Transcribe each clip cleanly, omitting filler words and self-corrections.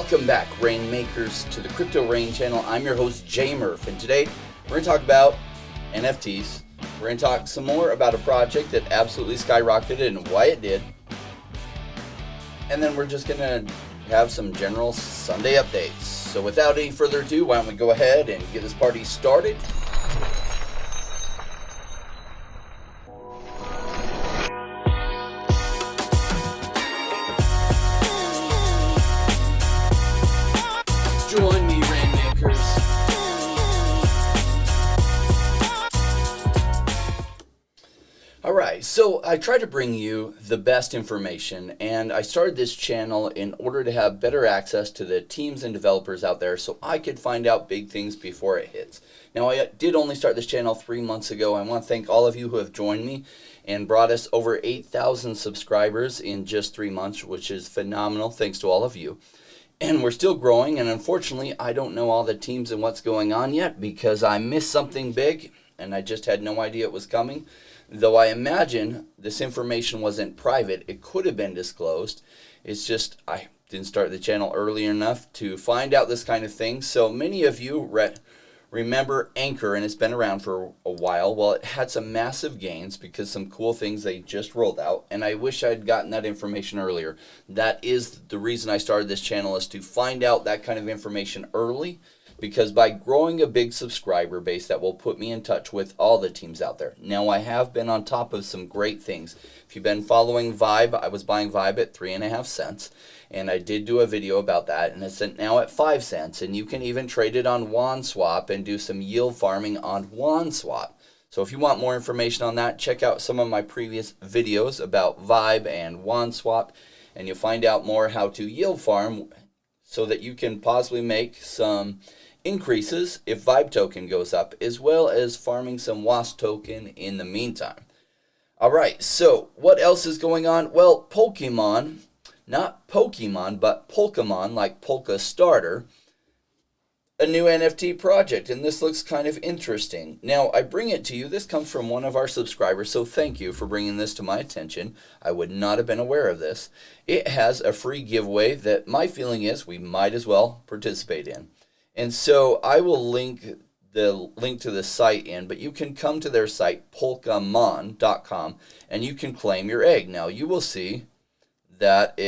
Welcome back, Rainmakers, to the Crypto Rain channel. I'm your host, Jay Murph, and today we're going to talk about NFTs. We're going to talk some more about a project that absolutely skyrocketed and why it did. And then we're just going to have some general Sunday updates. So without any further ado, why don't we go ahead and get this party started? Join me, Rainmakers. Alright, so I try to bring you the best information, and I started this channel in order to have better access to the teams and developers out there so I could find out big things before it hits. Now, I did only start this channel 3 months ago. I want to thank all of you who have joined me and brought us over 8,000 subscribers in just 3 months, which is phenomenal. Thanks to all of you. And we're still growing, and unfortunately, I don't know all the teams and what's going on yet because I missed something big, and I just had no idea it was coming. Though I imagine this information wasn't private, it could have been disclosed. It's just I didn't start the channel early enough to find out this kind of thing. So many of you remember Ankr, and it's been around for a while. Well, it had some massive gains because some cool things they just rolled out, and I wish I'd gotten that information earlier. That is the reason I started this channel, is to find out that kind of information early, because by growing a big subscriber base, that will put me in touch with all the teams out there. Now, I have been on top of some great things. If you've been following Vibe, I was buying Vibe at 3.5 cents, and I did do a video about that, and it's now at 5 cents, and you can even trade it on Wanswap and do some yield farming on Wanswap. So if you want more information on that, check out some of my previous videos about Vibe and Wanswap, and you'll find out more how to yield farm so that you can possibly make some increases if Vibe token goes up, as well as farming some WASP token in the meantime. Alright, so what else is going on? Well, Polkamon, not Pokemon, but Polkamon, like Polka Starter, a new NFT project, and this looks kind of interesting. Now, I bring it to you. This comes from one of our subscribers, so thank you for bringing this to my attention. I would not have been aware of this. It has a free giveaway that my feeling is we might as well participate in. And so I will link the link to the site in, but you can come to their site, Polkamon.com, and you can claim your egg. Now, you will see that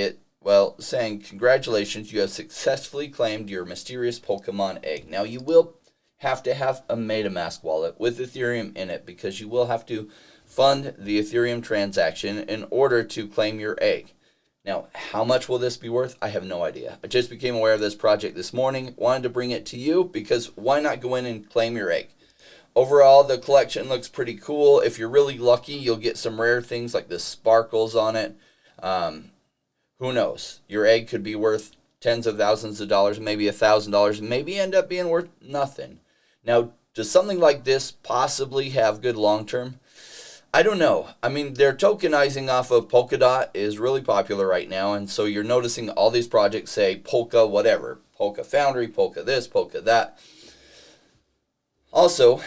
saying, congratulations, you have successfully claimed your mysterious Polkamon egg. Now, you will have to have a MetaMask wallet with Ethereum in it, because you will have to fund the Ethereum transaction in order to claim your egg. Now, how much will this be worth? I have no idea. I just became aware of this project this morning, wanted to bring it to you, because why not go in and claim your egg? Overall, the collection looks pretty cool. If you're really lucky, you'll get some rare things like the sparkles on it. Who knows? Your egg could be worth tens of thousands of dollars, maybe $1,000, maybe end up being worth nothing. Now, does something like this possibly have good long-term? I don't know. I mean, their tokenizing off of Polkadot is really popular right now, and so you're noticing all these projects say Polka whatever. Polka Foundry, Polka this, Polka that. Also,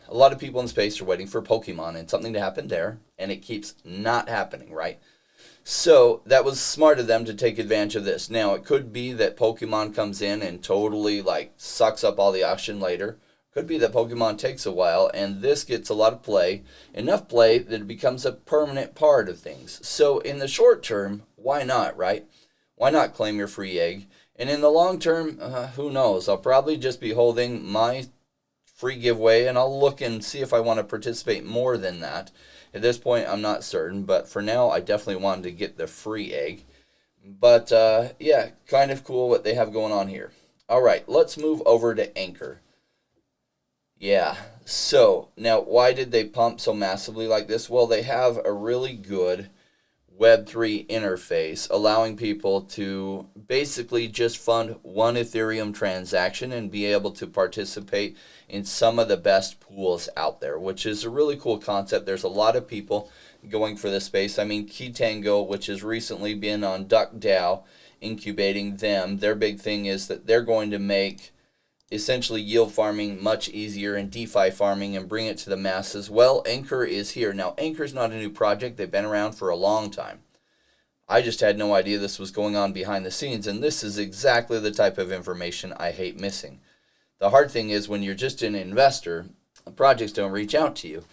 a lot of people in space are waiting for Pokemon and something to happen there, and it keeps not happening, right? So that was smart of them to take advantage of this. Now, it could be that Pokemon comes in and totally sucks up all the action later. Could be that Pokemon takes a while, and this gets a lot of play, enough play that it becomes a permanent part of things. So in the short term, why not, right? Why not claim your free egg? And in the long term, who knows? I'll probably just be holding my free giveaway, and I'll look and see if I want to participate more than that. At this point, I'm not certain, but for now, I definitely wanted to get the free egg. But yeah, kind of cool what they have going on here. All right, let's move over to Ankr. Yeah, so now why did they pump so massively like this? Well, they have a really good Web3 interface allowing people to basically just fund one Ethereum transaction and be able to participate in some of the best pools out there, which is a really cool concept. There's a lot of people going for this space. I mean, Keytango, which has recently been on DuckDAO, incubating them, their big thing is that they're going to make essentially yield farming much easier and DeFi farming and bring it to the masses. Well, Ankr is here. Now, Ankr is not a new project. They've been around for a long time. I just had no idea this was going on behind the scenes, and this is exactly the type of information I hate missing. The hard thing is when you're just an investor, projects don't reach out to you.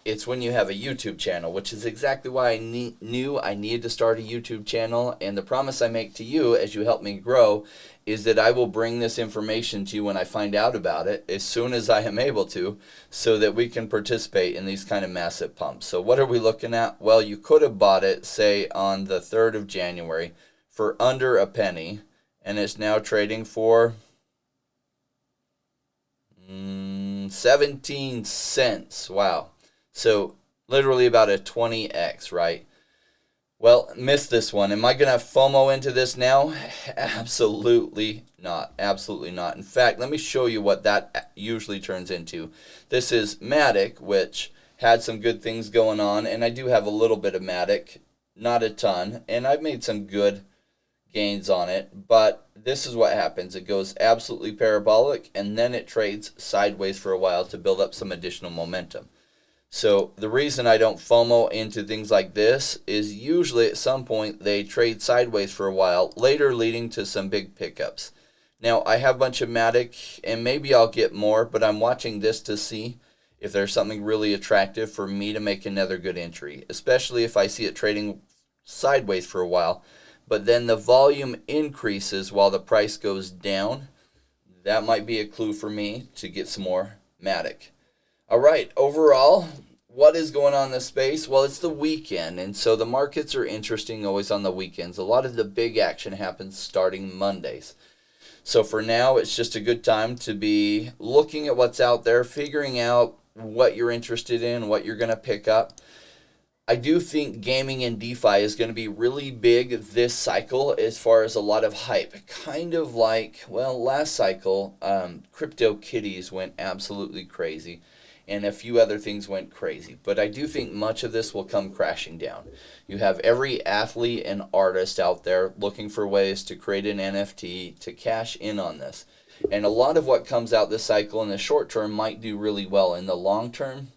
It's when you have a YouTube channel, which is exactly why I knew I needed to start a YouTube channel. And the promise I make to you as you help me grow is that I will bring this information to you when I find out about it as soon as I am able to, so that we can participate in these kind of massive pumps. So what are we looking at? Well, you could have bought it, say, on the 3rd of January for under a penny, and it's now trading for 17 cents. Wow. So literally about a 20x, right? Well, missed this one. Am I going to FOMO into this now? Absolutely not. Absolutely not. In fact, let me show you what that usually turns into. This is Matic, which had some good things going on, and I do have a little bit of Matic, not a ton, and I've made some good gains on it, but this is what happens. It goes absolutely parabolic, and then it trades sideways for a while to build up some additional momentum. So the reason I don't FOMO into things like this is usually at some point they trade sideways for a while, later leading to some big pickups. Now I have a bunch of Matic, and maybe I'll get more, but I'm watching this to see if there's something really attractive for me to make another good entry, especially if I see it trading sideways for a while, but then the volume increases while the price goes down. That might be a clue for me to get some more Matic. All right, overall, what is going on in this space? Well, it's the weekend, and so the markets are interesting always on the weekends. A lot of the big action happens starting Mondays. So for now, it's just a good time to be looking at what's out there, figuring out what you're interested in, what you're going to pick up. I do think gaming and DeFi is going to be really big this cycle as far as a lot of hype. Kind of like, well, last cycle, CryptoKitties went absolutely crazy, and a few other things went crazy. But I do think much of this will come crashing down. You have every athlete and artist out there looking for ways to create an NFT to cash in on this. And a lot of what comes out this cycle in the short term might do really well. In the long term,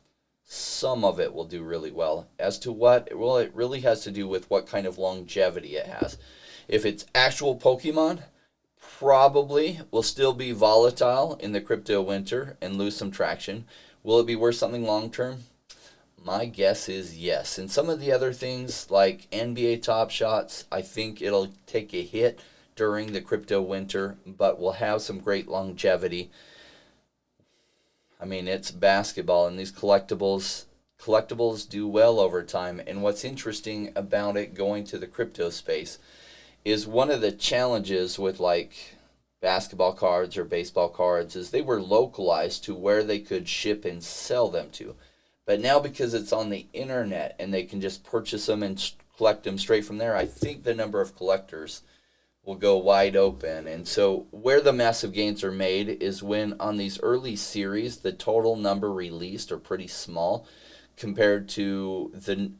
some of it will do really well. As to what? Well, it really has to do with what kind of longevity it has. If it's actual Pokemon, probably will still be volatile in the crypto winter and lose some traction. Will it be worth something long term? My guess is yes. And some of the other things like NBA Top Shots, I think it'll take a hit during the crypto winter, but will have some great longevity. I mean, it's basketball, and these collectibles do well over time. And what's interesting about it going to the crypto space is one of the challenges with like basketball cards or baseball cards is they were localized to where they could ship and sell them to. But now because it's on the internet and they can just purchase them and collect them straight from there, I think the number of collectors will go wide open. And so where the massive gains are made is when on these early series, the total number released are pretty small compared to the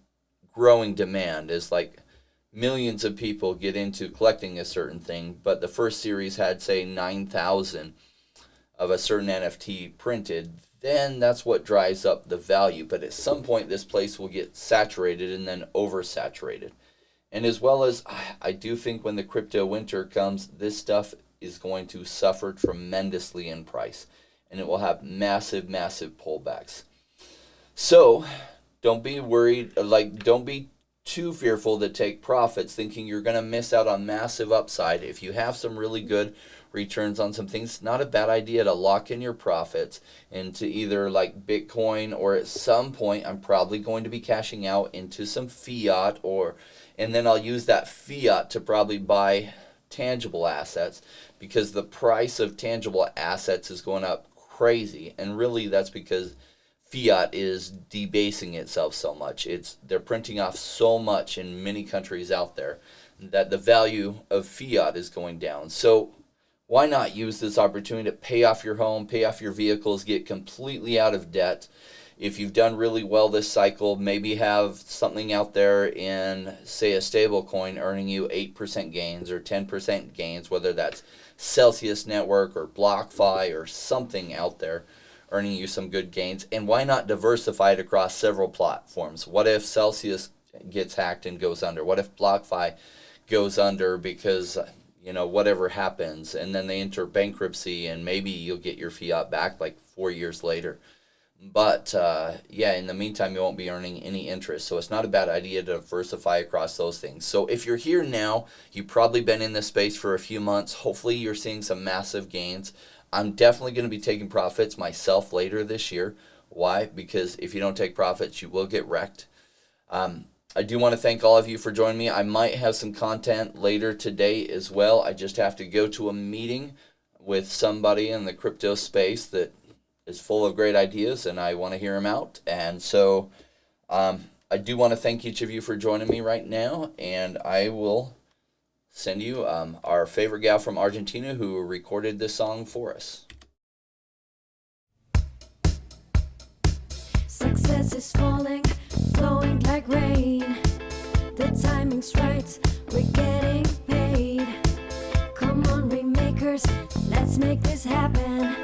growing demand. Is like millions of people get into collecting a certain thing, but the first series had, say, 9,000 of a certain NFT printed, then that's what drives up the value. But at some point, this place will get saturated and then oversaturated. And as well as, I do think when the crypto winter comes, this stuff is going to suffer tremendously in price, and it will have massive, massive pullbacks. So don't be worried, don't be too fearful to take profits thinking you're going to miss out on massive upside. If you have some really good returns on some things, it's not a bad idea to lock in your profits into either like Bitcoin, or at some point I'm probably going to be cashing out into some fiat, and then I'll use that fiat to probably buy tangible assets, because the price of tangible assets is going up crazy, and really that's because fiat is debasing itself so much. They're printing off so much in many countries out there that the value of fiat is going down. So why not use this opportunity to pay off your home, pay off your vehicles, get completely out of debt? If you've done really well this cycle, maybe have something out there in, say, a stable coin earning you 8% gains or 10% gains, whether that's Celsius Network or Blockfi or something out there earning you some good gains. And why not diversify it across several platforms? What if Celsius gets hacked and goes under? What if BlockFi goes under because, whatever happens, and then they enter bankruptcy, and maybe you'll get your fiat back like 4 years later. But in the meantime, you won't be earning any interest. So it's not a bad idea to diversify across those things. So if you're here now, you've probably been in this space for a few months. Hopefully you're seeing some massive gains. I'm definitely going to be taking profits myself later this year. Why? Because if you don't take profits, you will get wrecked. I do want to thank all of you for joining me. I might have some content later today as well. I just have to go to a meeting with somebody in the crypto space that is full of great ideas, and I want to hear them out. And so I do want to thank each of you for joining me right now, and I will send you our favorite gal from Argentina who recorded this song for us. Success is falling, flowing like rain. The timing's right, we're getting paid. Come on, remakers, let's make this happen.